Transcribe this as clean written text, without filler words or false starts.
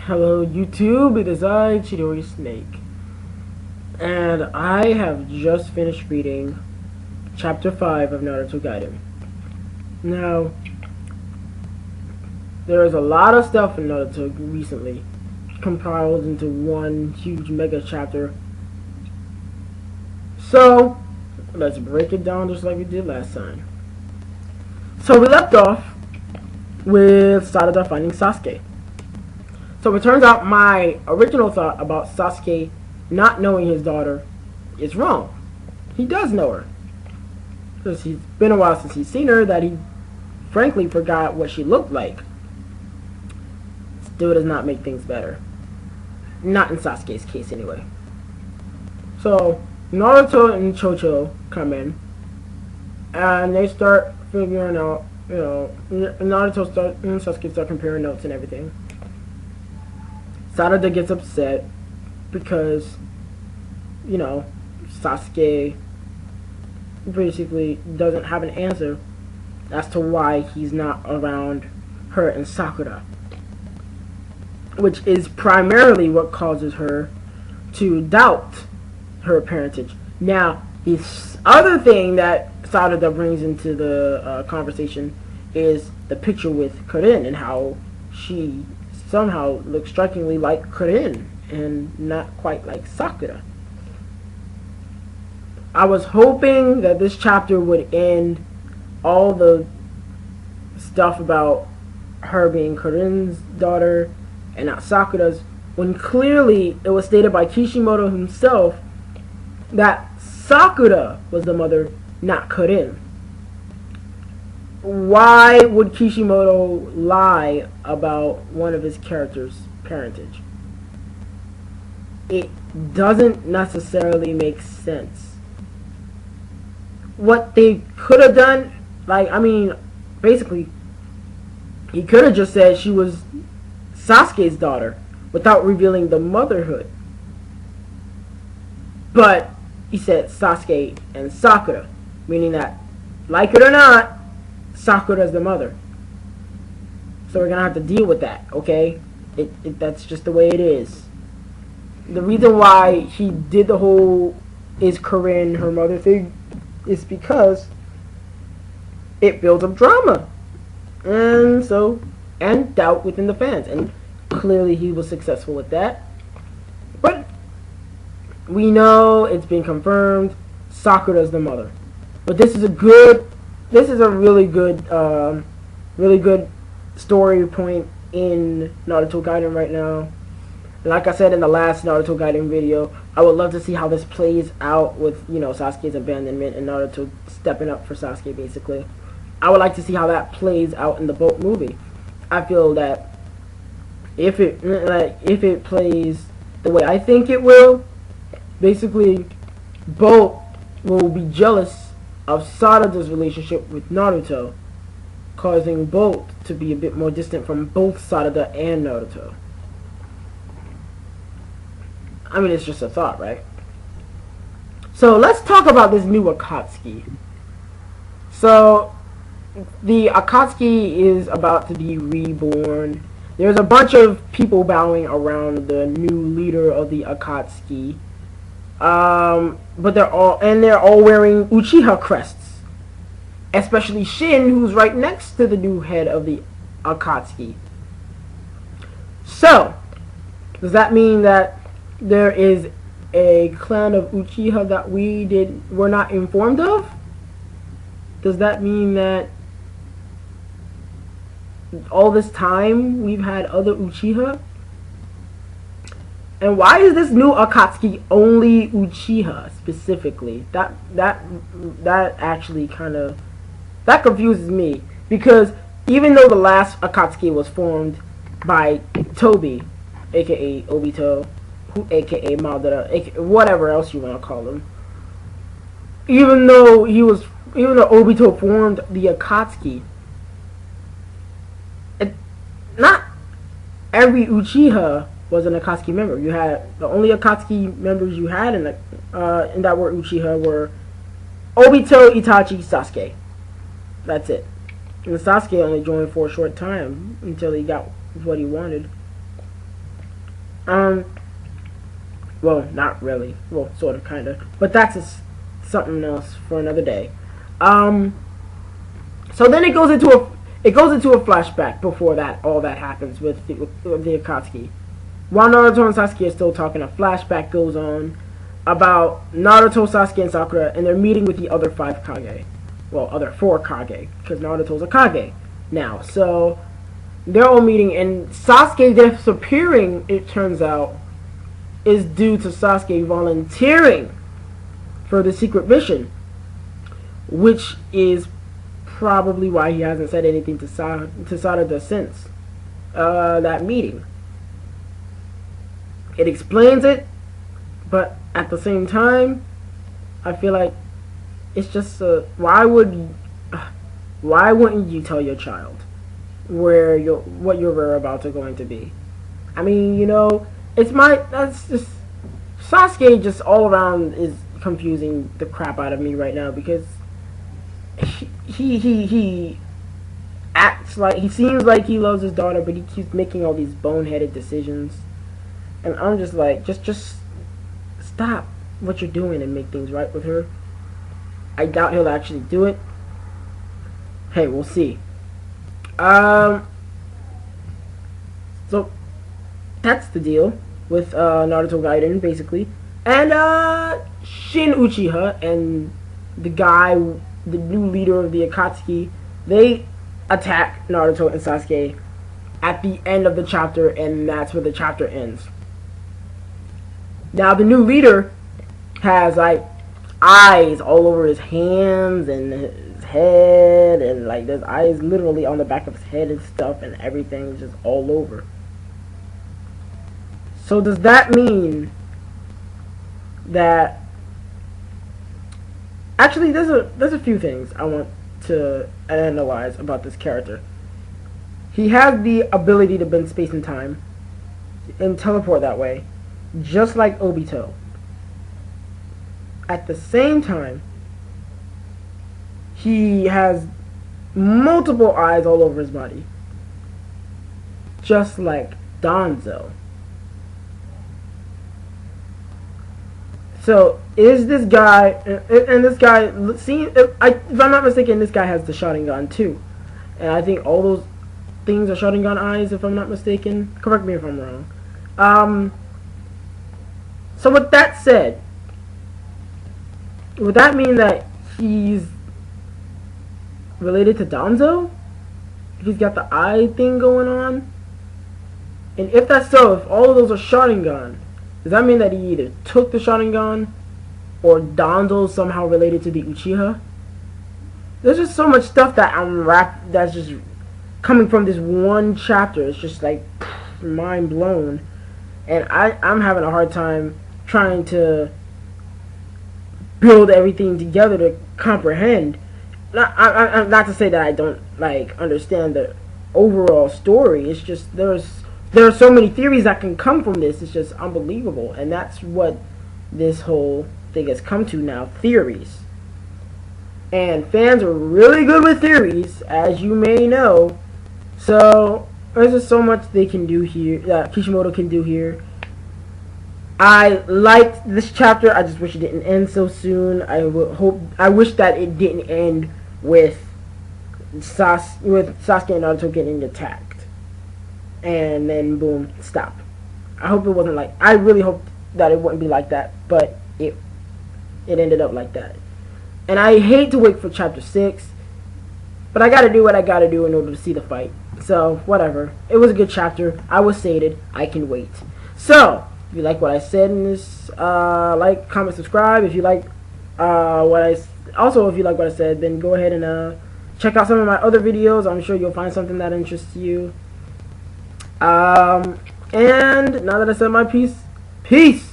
Hello YouTube, it is I, Chidori Snake, and I have just finished reading Chapter 5 of Naruto Gaiden. Now, there is a lot of stuff in Naruto recently, compiled into one huge mega chapter. So, let's break it down just like we did last time. So we left off with Sarada finding Sasuke. So it turns out my original thought about Sasuke not knowing his daughter is wrong. He does know her. Because it's been a while since he's seen her that he frankly forgot what she looked like. Still does not make things better. Not in Sasuke's case anyway. So Naruto and Chouchou come in and they start figuring out, Naruto and Sasuke start comparing notes and everything. Sarada gets upset because, Sasuke basically doesn't have an answer as to why he's not around her and Sakura, which is primarily what causes her to doubt her parentage. Now, this other thing that Sarada brings into the conversation is the picture with Karin and how she somehow looks strikingly like Karin and not quite like Sakura. I was hoping that this chapter would end all the stuff about her being Karin's daughter and not Sakura's, when clearly it was stated by Kishimoto himself that Sakura was the mother, not Karin. Why would Kishimoto lie about one of his characters' parentage? It doesn't necessarily make sense. What they could have done, basically, he could have just said she was Sasuke's daughter without revealing the motherhood. But he said Sasuke and Sakura, meaning that, like it or not, Sakura's the mother. So we're gonna have to deal with that, okay? That's just the way it is. The reason why he did the whole is Karin her mother thing is because it builds up drama. And doubt within the fans. And clearly he was successful with that. But we know it's been confirmed Sakura's the mother. But this is a really good story point in Naruto Gaiden right now. And like I said in the last Naruto Gaiden video, I would love to see how this plays out with, Sasuke's abandonment and Naruto stepping up for Sasuke, basically. I would like to see how that plays out in the Bolt movie. I feel that if it plays the way I think it will, basically Bolt will be jealous of Sarada's relationship with Naruto, causing Bolt to be a bit more distant from both Sarada and Naruto. I mean, it's just a thought, right? So let's talk about this new Akatsuki. So the Akatsuki is about to be reborn. There's a bunch of people bowing around the new leader of the Akatsuki. But they're all wearing Uchiha crests, especially Shin, who's right next to the new head of the Akatsuki. So, does that mean that there is a clan of Uchiha that we're not informed of? Does that mean that all this time we've had other Uchiha? And why is this new Akatsuki only Uchiha specifically? That actually that confuses me, because even though the last Akatsuki was formed by Tobi, aka Obito, aka Madara, aka whatever else you want to call him, even though Obito formed the Akatsuki, not every Uchiha was an Akatsuki member. You had the only Akatsuki members you had in that were Uchiha were Obito, Itachi, Sasuke. That's it. And Sasuke only joined for a short time until he got what he wanted. Well, not really. Well, sort of, kind of. But that's something else for another day. So then it goes into a flashback before that all that happens with the Akatsuki. While Naruto and Sasuke are still talking, a flashback goes on about Naruto, Sasuke, and Sakura, and they're meeting with the other 5 Kage. Well, other 4 Kage, because Naruto's a Kage now. So they're all meeting, and Sasuke disappearing, it turns out, is due to Sasuke volunteering for the secret mission, which is probably why he hasn't said anything to Sarada since that meeting. It explains it, but at the same time, I feel like it's just why wouldn't you tell your child what your whereabouts are going to be? I mean, that's just Sasuke just all around is confusing the crap out of me right now, because he acts like he seems like he loves his daughter, but he keeps making all these boneheaded decisions, and I'm just like, just stop what you're doing and make things right with her. I doubt he'll actually do it. Hey, we'll see. So that's the deal with Naruto Gaiden, basically. And Shin Uchiha and the new leader of the Akatsuki, they attack Naruto and Sasuke at the end of the chapter, and that's where the chapter ends. Now the new leader has like eyes all over his hands and his head, and like there's eyes literally on the back of his head and stuff, and everything is just all over. So does that mean that actually there's a few things I want to analyze about this character. He has the ability to bend space and time and teleport that way, just like Obito. At the same time, he has multiple eyes all over his body, just like Danzo. So is this guy, and this guy, if I'm not mistaken, this guy has the Sharingan too, and I think all those things are Sharingan eyes, if I'm not mistaken. Correct me if I'm wrong. So with that said, would that mean that he's related to Danzo? He's got the eye thing going on? And if that's so, if all of those are Sharingan, does that mean that he either took the Sharingan or Danzo's somehow related to the Uchiha? There's just so much stuff that's just coming from this one chapter. It's just like mind blown. And I'm having a hard time trying to build everything together to comprehend. Not to say that I don't understand the overall story. It's just there are so many theories that can come from this. It's just unbelievable, and that's what this whole thing has come to now: theories. And fans are really good with theories, as you may know. So there's just so much they can do here, that Kishimoto can do here. I liked this chapter. I just wish it didn't end so soon. I wish that it didn't end with Sasuke and Naruto getting attacked, and then boom, stop. I hope it wasn't like. I really hope that it wouldn't be like that, but it ended up like that. And I hate to wait for chapter 6, but I gotta do what I gotta do in order to see the fight. So whatever. It was a good chapter. I was sated. I can wait. So if you like what I said in this, like, comment, subscribe. If you like if you like what I said, then go ahead and check out some of my other videos. I'm sure you'll find something that interests you. And now that I said my piece, peace.